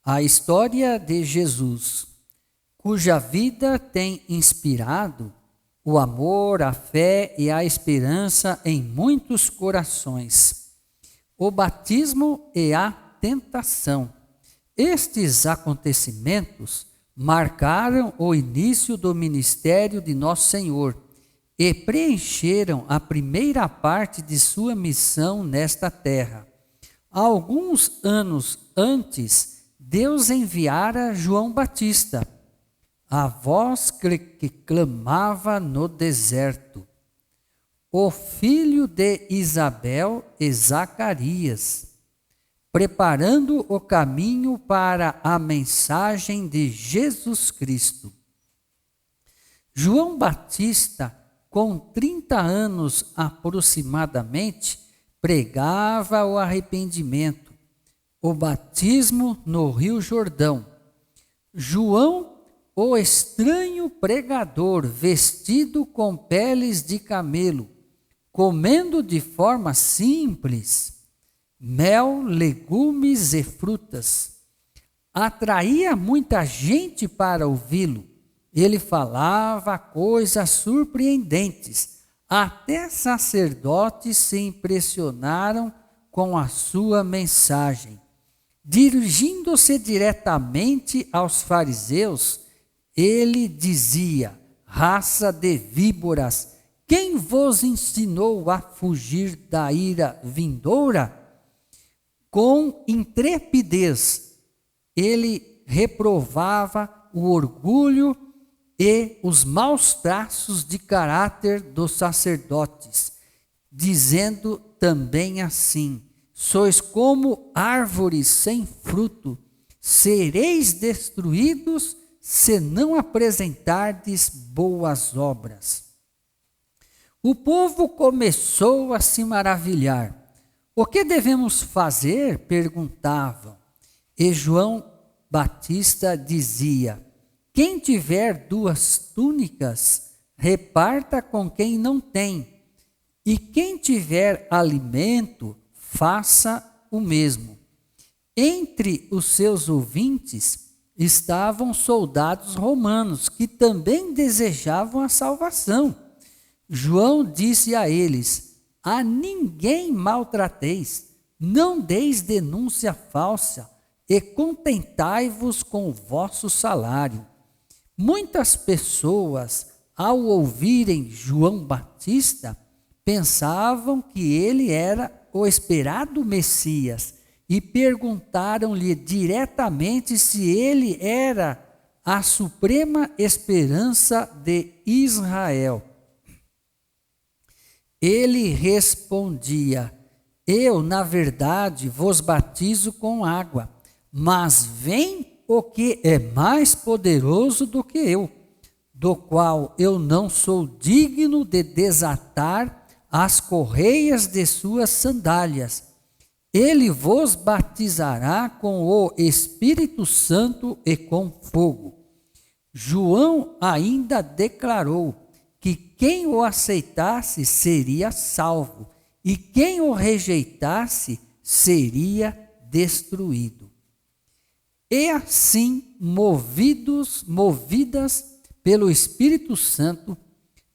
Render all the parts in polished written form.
A história de Jesus, cuja vida tem inspirado o amor, a fé e a esperança em muitos corações. O batismo e a tentação. Estes acontecimentos marcaram o início do ministério de Nosso Senhor e preencheram a primeira parte de sua missão nesta terra. Alguns anos antes, Deus enviara João Batista, a voz que clamava no deserto, o filho de Isabel e Zacarias, preparando o caminho para a mensagem de Jesus Cristo. João Batista, com 30 anos aproximadamente, pregava o arrependimento, o batismo no Rio Jordão. João, o estranho pregador, vestido com peles de camelo, comendo de forma simples mel, legumes e frutas, atraía muita gente para ouvi-lo. Ele falava coisas surpreendentes. Até sacerdotes se impressionaram com a sua mensagem. Dirigindo-se diretamente aos fariseus, ele dizia: raça de víboras, quem vos ensinou a fugir da ira vindoura? Com intrepidez, ele reprovava o orgulho e os maus traços de caráter dos sacerdotes, dizendo também assim: sois como árvores sem fruto, sereis destruídos se não apresentardes boas obras. O povo começou a se maravilhar. O que devemos fazer? Perguntavam. E João Batista dizia: quem tiver 2 túnicas, reparta com quem não tem, e quem tiver alimento, faça o mesmo. Entre os seus ouvintes estavam soldados romanos que também desejavam a salvação. João disse a eles: a ninguém maltrateis, não deis denúncia falsa e contentai-vos com o vosso salário. Muitas pessoas, ao ouvirem João Batista, pensavam que ele era o esperado Messias e perguntaram-lhe diretamente se ele era a suprema esperança de Israel. Ele respondia: eu, na verdade, vos batizo com água, mas vem o que é mais poderoso do que eu, do qual eu não sou digno de desatar as correias de suas sandálias. Ele vos batizará com o Espírito Santo e com fogo. João ainda declarou que quem o aceitasse seria salvo, e quem o rejeitasse seria destruído. E assim, movidas pelo Espírito Santo,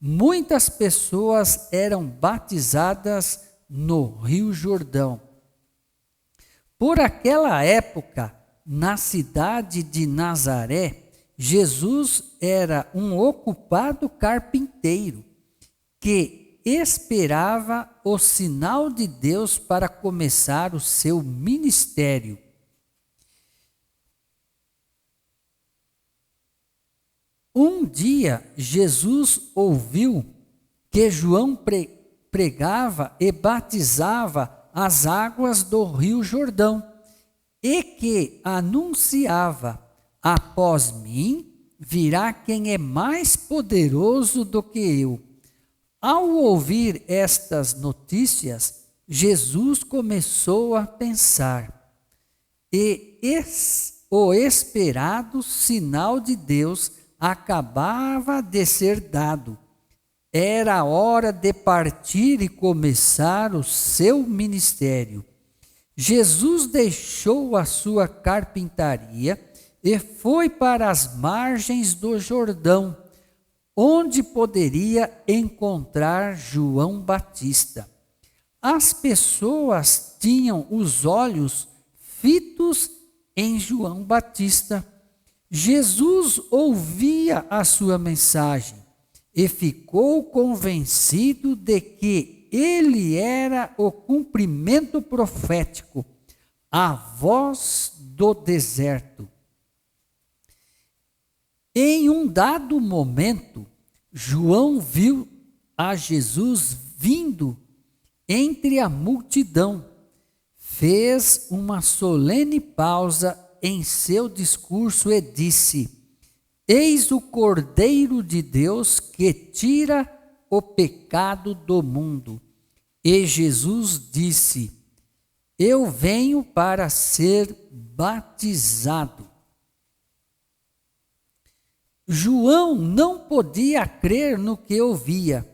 muitas pessoas eram batizadas no Rio Jordão. Por aquela época, na cidade de Nazaré, Jesus era um ocupado carpinteiro que esperava o sinal de Deus para começar o seu ministério. Um dia, Jesus ouviu que João pregava e batizava as águas do Rio Jordão e que anunciava: após mim virá quem é mais poderoso do que eu. Ao ouvir estas notícias, Jesus começou a pensar: o esperado sinal de Deus acabava de ser dado. Era a hora de partir e começar o seu ministério. Jesus deixou a sua carpintaria e foi para as margens do Jordão, onde poderia encontrar João Batista. As pessoas tinham os olhos fitos em João Batista. Jesus ouvia a sua mensagem e ficou convencido de que ele era o cumprimento profético, a voz do deserto. Em um dado momento, João viu a Jesus vindo entre a multidão. Fez uma solene pausa em seu discurso e disse: Eis o Cordeiro de Deus que tira o pecado do mundo. E Jesus disse: Eu venho para ser batizado. João não podia crer no que ouvia.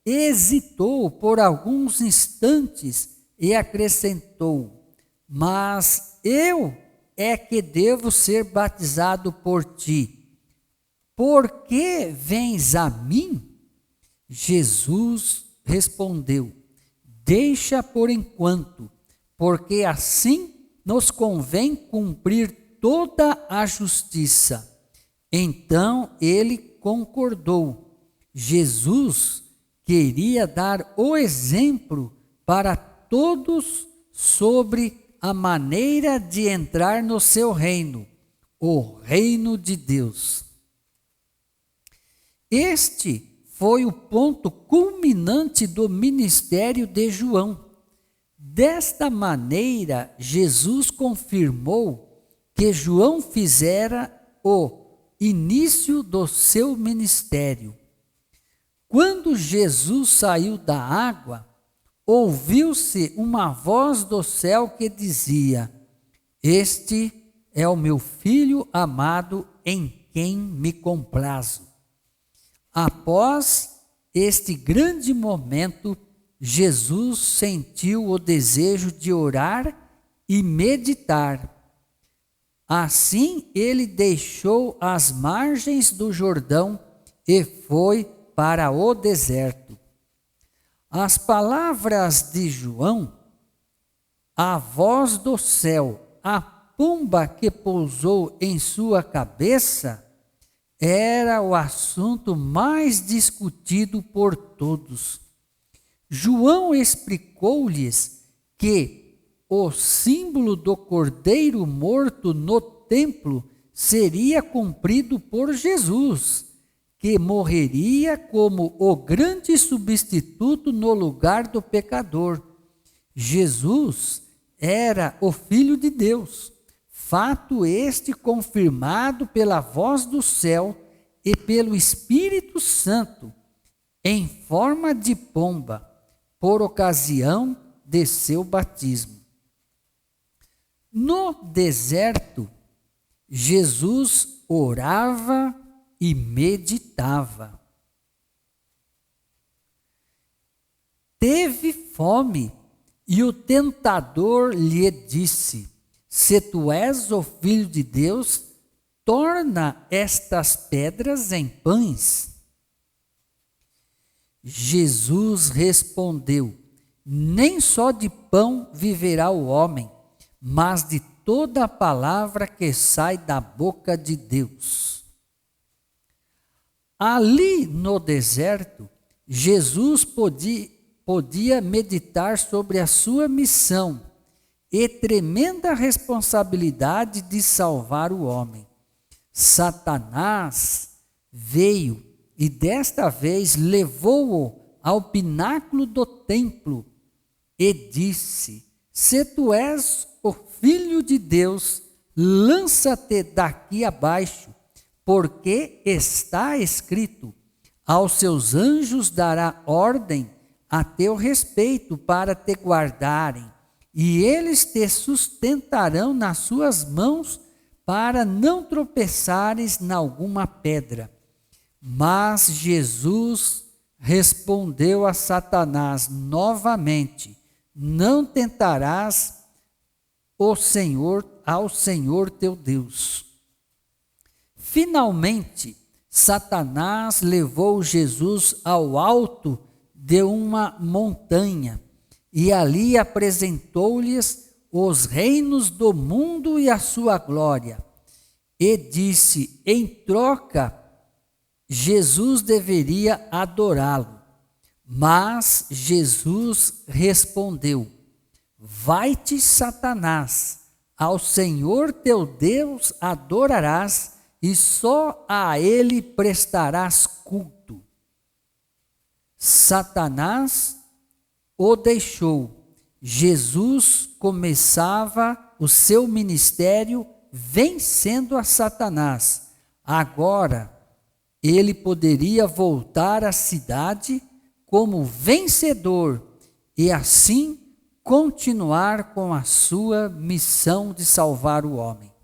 Hesitou por alguns instantes e acrescentou: Mas eu é que devo ser batizado por ti. Por que vens a mim? Jesus respondeu: Deixa por enquanto, porque assim nos convém cumprir toda a justiça. Então ele concordou. Jesus queria dar o exemplo para todos sobre a maneira de entrar no seu reino, o reino de Deus. Este foi o ponto culminante do ministério de João. Desta maneira, Jesus confirmou que João fizera o início do seu ministério. Quando Jesus saiu da água, ouviu-se uma voz do céu que dizia: Este é o meu filho amado em quem me comprazo. Após este grande momento, Jesus sentiu o desejo de orar e meditar. Assim, ele deixou as margens do Jordão e foi para o deserto. As palavras de João, a voz do céu, a pomba que pousou em sua cabeça, era o assunto mais discutido por todos. João explicou-lhes que o símbolo do cordeiro morto no templo seria cumprido por Jesus, que morreria como o grande substituto no lugar do pecador. Jesus era o Filho de Deus, fato este confirmado pela voz do céu e pelo Espírito Santo, em forma de pomba, por ocasião de seu batismo. No deserto, Jesus orava e meditava. Teve fome e o tentador lhe disse: Se tu és o Filho de Deus, torna estas pedras em pães. Jesus respondeu: Nem só de pão viverá o homem, mas de toda a palavra que sai da boca de Deus. Ali no deserto, Jesus podia meditar sobre a sua missão e tremenda responsabilidade de salvar o homem. Satanás veio e desta vez levou-o ao pináculo do templo e disse: Se tu és o Filho de Deus, lança-te daqui abaixo, porque está escrito: aos seus anjos dará ordem a teu respeito para te guardarem, e eles te sustentarão nas suas mãos para não tropeçares em alguma pedra. Mas Jesus respondeu a Satanás novamente: Não tentarás ao Senhor teu Deus. Finalmente, Satanás levou Jesus ao alto de uma montanha e ali apresentou-lhes os reinos do mundo e a sua glória. E disse, em troca, Jesus deveria adorá-lo. Mas Jesus respondeu, vai-te, Satanás, ao Senhor teu Deus adorarás e só a ele prestarás culto. Satanás o deixou. Jesus começava o seu ministério vencendo a Satanás. Agora, ele poderia voltar à cidade como vencedor e assim continuar com a sua missão de salvar o homem.